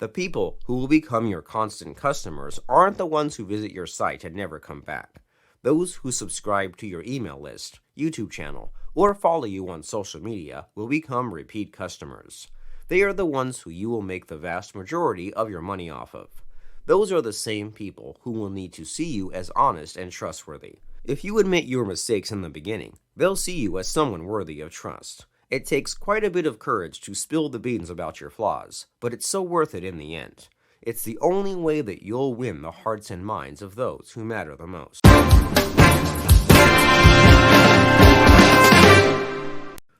The people who will become your constant customers aren't the ones who visit your site and never come back. Those who subscribe to your email list, YouTube channel, or follow you on social media will become repeat customers. They are the ones who you will make the vast majority of your money off of. Those are the same people who will need to see you as honest and trustworthy. If you admit your mistakes in the beginning, they'll see you as someone worthy of trust. It takes quite a bit of courage to spill the beans about your flaws, but it's so worth it in the end. It's the only way that you'll win the hearts and minds of those who matter the most.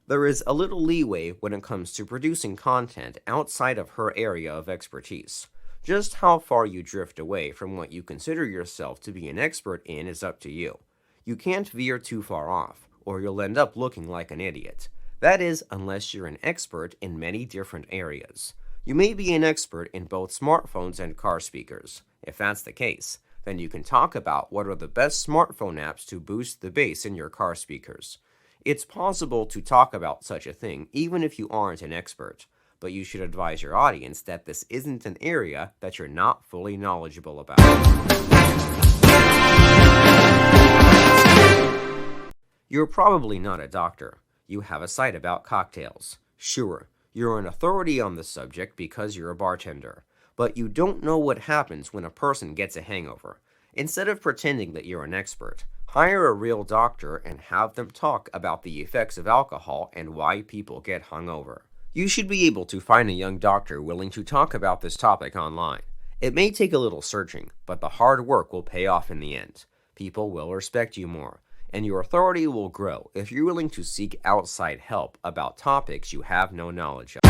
There is a little leeway when it comes to producing content outside of her area of expertise. Just how far you drift away from what you consider yourself to be an expert in is up to you. You can't veer too far off, or you'll end up looking like an idiot. That is, unless you're an expert in many different areas. You may be an expert in both smartphones and car speakers. If that's the case, then you can talk about what are the best smartphone apps to boost the bass in your car speakers. It's possible to talk about such a thing even if you aren't an expert, but you should advise your audience that this isn't an area that you're not fully knowledgeable about. You're probably not a doctor. You have a site about cocktails. Sure, you're an authority on the subject because you're a bartender, but you don't know what happens when a person gets a hangover. Instead of pretending that you're an expert, hire a real doctor and have them talk about the effects of alcohol and why people get hungover. You should be able to find a young doctor willing to talk about this topic online. It may take a little searching, but the hard work will pay off in the end. People will respect you more, and your authority will grow if you're willing to seek outside help about topics you have no knowledge of.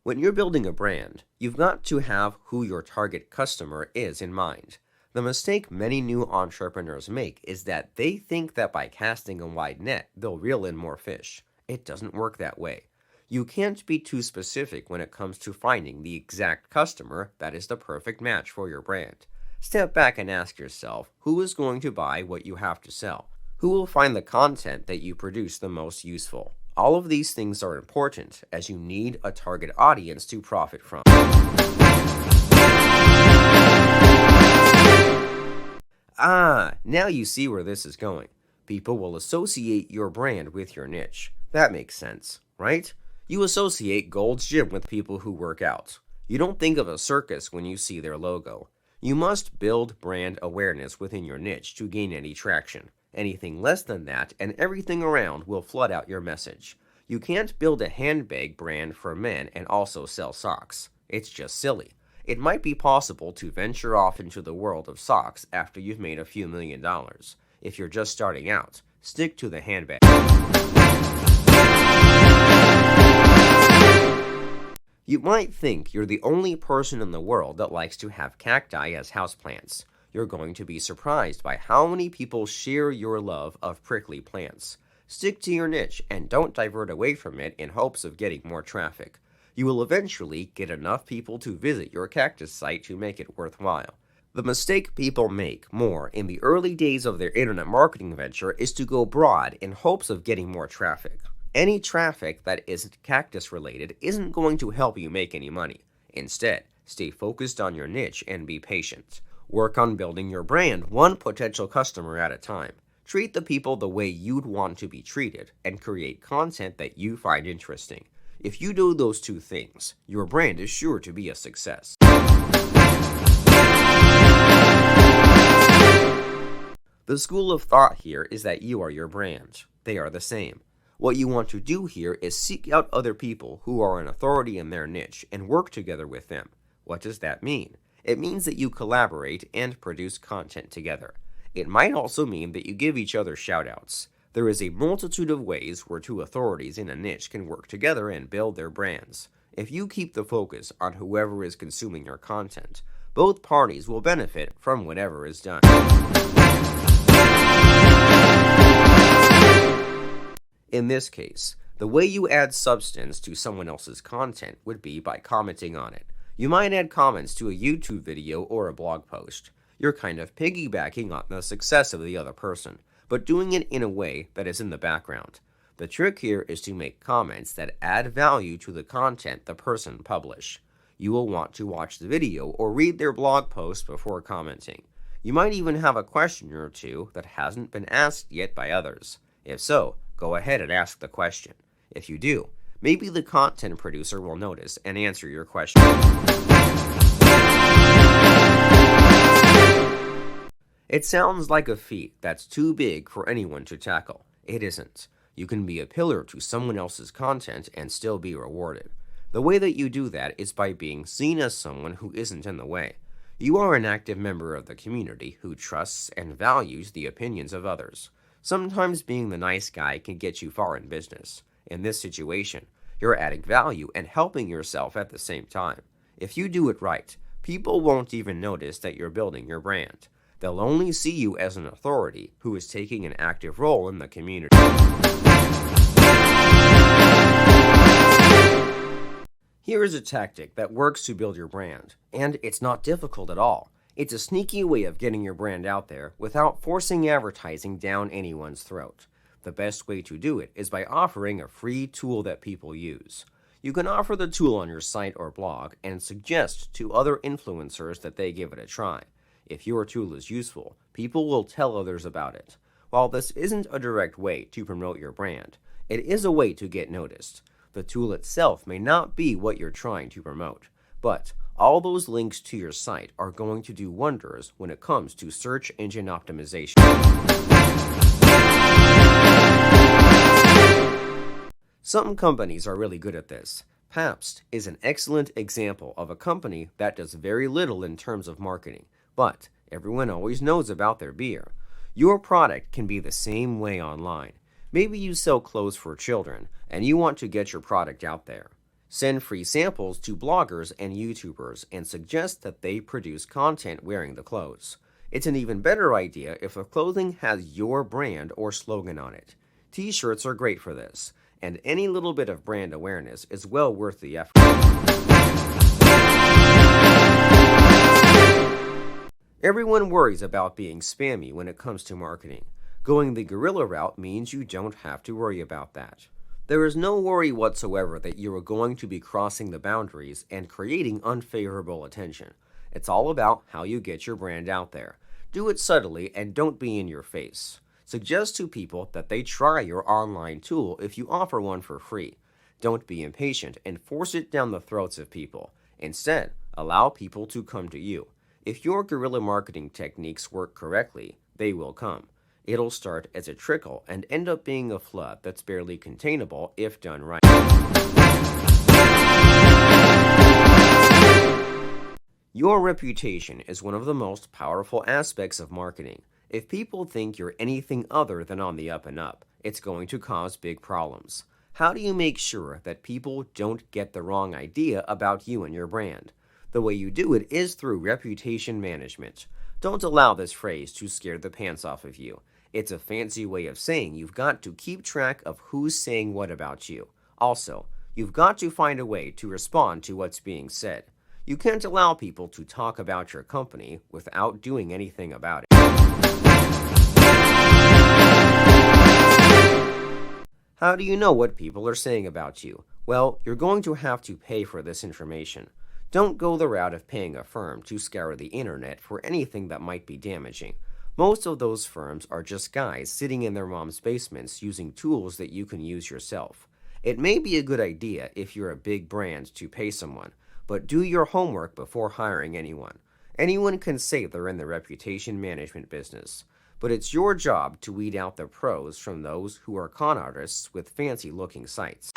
When you're building a brand, you've got to have who your target customer is in mind. The mistake many new entrepreneurs make is that they think that by casting a wide net, they'll reel in more fish. It doesn't work that way. You can't be too specific when it comes to finding the exact customer that is the perfect match for your brand. Step back and ask yourself, who is going to buy what you have to sell? Who will find the content that you produce the most useful? All of these things are important as you need a target audience to profit from. Now you see where this is going. People will associate your brand with your niche. That makes sense, right? You associate Gold's Gym with people who work out. You don't think of a circus when you see their logo. You must build brand awareness within your niche to gain any traction. Anything less than that and everything around will flood out your message. You can't build a handbag brand for men and also sell socks. It's just silly. It might be possible to venture off into the world of socks after you've made a few $1,000,000. If you're just starting out, stick to the handbag. You might think you're the only person in the world that likes to have cacti as houseplants. You're going to be surprised by how many people share your love of prickly plants. Stick to your niche and don't divert away from it in hopes of getting more traffic. You will eventually get enough people to visit your cactus site to make it worthwhile. The mistake people make more in the early days of their internet marketing venture is to go broad in hopes of getting more traffic. Any traffic that isn't cactus related isn't going to help you make any money. Instead, stay focused on your niche and be patient. Work on building your brand one potential customer at a time. Treat the people the way you'd want to be treated and create content that you find interesting. If you do those two things, your brand is sure to be a success. The school of thought here is that you are your brand. They are the same. What you want to do here is seek out other people who are an authority in their niche and work together with them. What does that mean? It means that you collaborate and produce content together. It might also mean that you give each other shout-outs. There is a multitude of ways where two authorities in a niche can work together and build their brands. If you keep the focus on whoever is consuming your content, both parties will benefit from whatever is done. In this case, the way you add substance to someone else's content would be by commenting on it. You might add comments to a YouTube video or a blog post. You're kind of piggybacking on the success of the other person, but doing it in a way that is in the background. The trick here is to make comments that add value to the content the person published. You will want to watch the video or read their blog post before commenting. You might even have a question or two that hasn't been asked yet by others. If so, go ahead and ask the question. If you do, maybe the content producer will notice and answer your question. It sounds like a feat that's too big for anyone to tackle. It isn't. You can be a pillar to someone else's content and still be rewarded. The way that you do that is by being seen as someone who isn't in the way. You are an active member of the community who trusts and values the opinions of others. Sometimes being the nice guy can get you far in business. In this situation, you're adding value and helping yourself at the same time. If you do it right, people won't even notice that you're building your brand. They'll only see you as an authority who is taking an active role in the community. Here is a tactic that works to build your brand, and it's not difficult at all. It's a sneaky way of getting your brand out there without forcing advertising down anyone's throat. The best way to do it is by offering a free tool that people use. You can offer the tool on your site or blog and suggest to other influencers that they give it a try. If your tool is useful, people will tell others about it. While this isn't a direct way to promote your brand, it is a way to get noticed. The tool itself may not be what you're trying to promote, but all those links to your site are going to do wonders when it comes to search engine optimization. Some companies are really good at this. Pabst is an excellent example of a company that does very little in terms of marketing, but everyone always knows about their beer. Your product can be the same way online. Maybe you sell clothes for children, and you want to get your product out there. Send free samples to bloggers and YouTubers and suggest that they produce content wearing the clothes. It's an even better idea if the clothing has your brand or slogan on it. T-shirts are great for this, and any little bit of brand awareness is well worth the effort. Everyone worries about being spammy when it comes to marketing. Going the guerrilla route means you don't have to worry about that. There is no worry whatsoever that you are going to be crossing the boundaries and creating unfavorable attention. It's all about how you get your brand out there. Do it subtly and don't be in your face. Suggest to people that they try your online tool if you offer one for free. Don't be impatient and force it down the throats of people. Instead, allow people to come to you. If your guerrilla marketing techniques work correctly, they will come. It'll start as a trickle and end up being a flood that's barely containable if done right. Your reputation is one of the most powerful aspects of marketing. If people think you're anything other than on the up and up, it's going to cause big problems. How do you make sure that people don't get the wrong idea about you and your brand? The way you do it is through reputation management. Don't allow this phrase to scare the pants off of you. It's a fancy way of saying you've got to keep track of who's saying what about you. Also, you've got to find a way to respond to what's being said. You can't allow people to talk about your company without doing anything about it. How do you know what people are saying about you? Well, you're going to have to pay for this information. Don't go the route of paying a firm to scour the internet for anything that might be damaging. Most of those firms are just guys sitting in their mom's basements using tools that you can use yourself. It may be a good idea if you're a big brand to pay someone, but do your homework before hiring anyone. Anyone can say they're in the reputation management business, but it's your job to weed out the pros from those who are con artists with fancy-looking sites.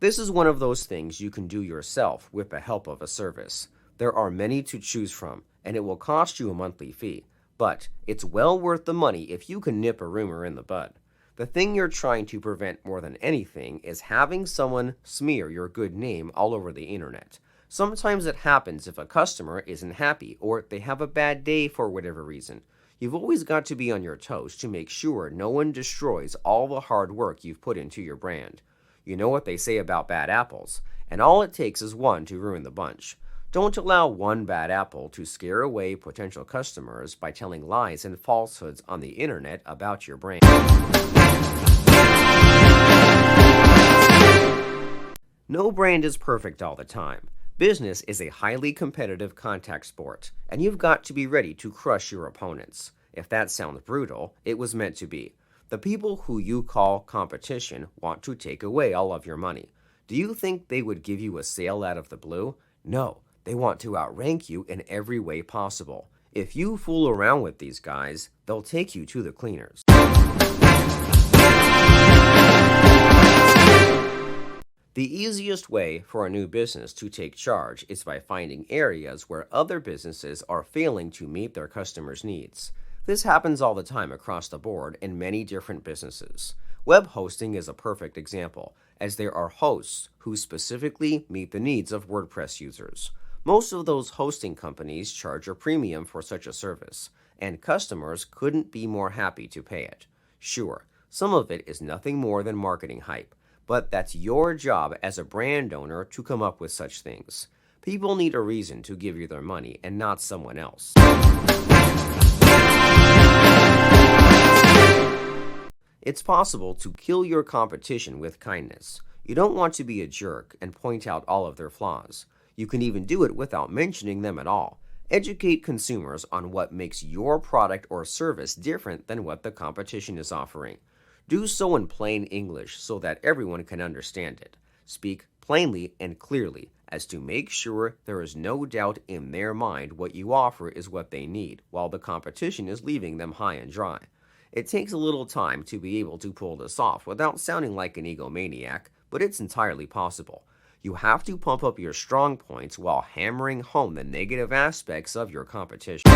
This is one of those things you can do yourself with the help of a service. There are many to choose from, and it will cost you a monthly fee, but it's well worth the money if you can nip a rumor in the bud. The thing you're trying to prevent more than anything is having someone smear your good name all over the internet. Sometimes it happens if a customer isn't happy or they have a bad day for whatever reason. You've always got to be on your toes to make sure no one destroys all the hard work you've put into your brand. You know what they say about bad apples, and all it takes is one to ruin the bunch. Don't allow one bad apple to scare away potential customers by telling lies and falsehoods on the internet about your brand. No brand is perfect all the time. Business is a highly competitive contact sport, and you've got to be ready to crush your opponents. If that sounds brutal, it was meant to be. The people who you call competition want to take away all of your money. Do you think they would give you a sale out of the blue? No, they want to outrank you in every way possible. If you fool around with these guys, they'll take you to the cleaners. The easiest way for a new business to take charge is by finding areas where other businesses are failing to meet their customers' needs. This happens all the time across the board in many different businesses. Web hosting is a perfect example, as there are hosts who specifically meet the needs of WordPress users. Most of those hosting companies charge a premium for such a service, and customers couldn't be more happy to pay it. Sure, some of it is nothing more than marketing hype, but that's your job as a brand owner to come up with such things. People need a reason to give you their money and not someone else. It's possible to kill your competition with kindness. You don't want to be a jerk and point out all of their flaws. You can even do it without mentioning them at all. Educate consumers on what makes your product or service different than what the competition is offering. Do so in plain English so that everyone can understand it. Speak plainly and clearly as to make sure there is no doubt in their mind what you offer is what they need, while the competition is leaving them high and dry. It takes a little time to be able to pull this off without sounding like an egomaniac, but it's entirely possible. You have to pump up your strong points while hammering home the negative aspects of your competition.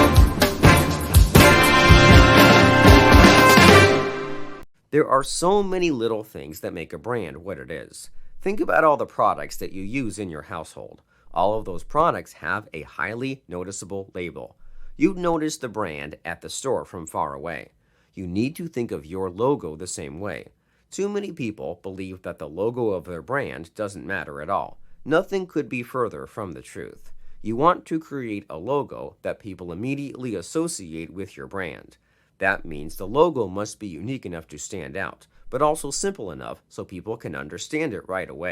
There are so many little things that make a brand what it is. Think about all the products that you use in your household. All of those products have a highly noticeable label. You'd notice the brand at the store from far away. You need to think of your logo the same way. Too many people believe that the logo of their brand doesn't matter at all. Nothing could be further from the truth. You want to create a logo that people immediately associate with your brand. That means the logo must be unique enough to stand out, but also simple enough so people can understand it right away.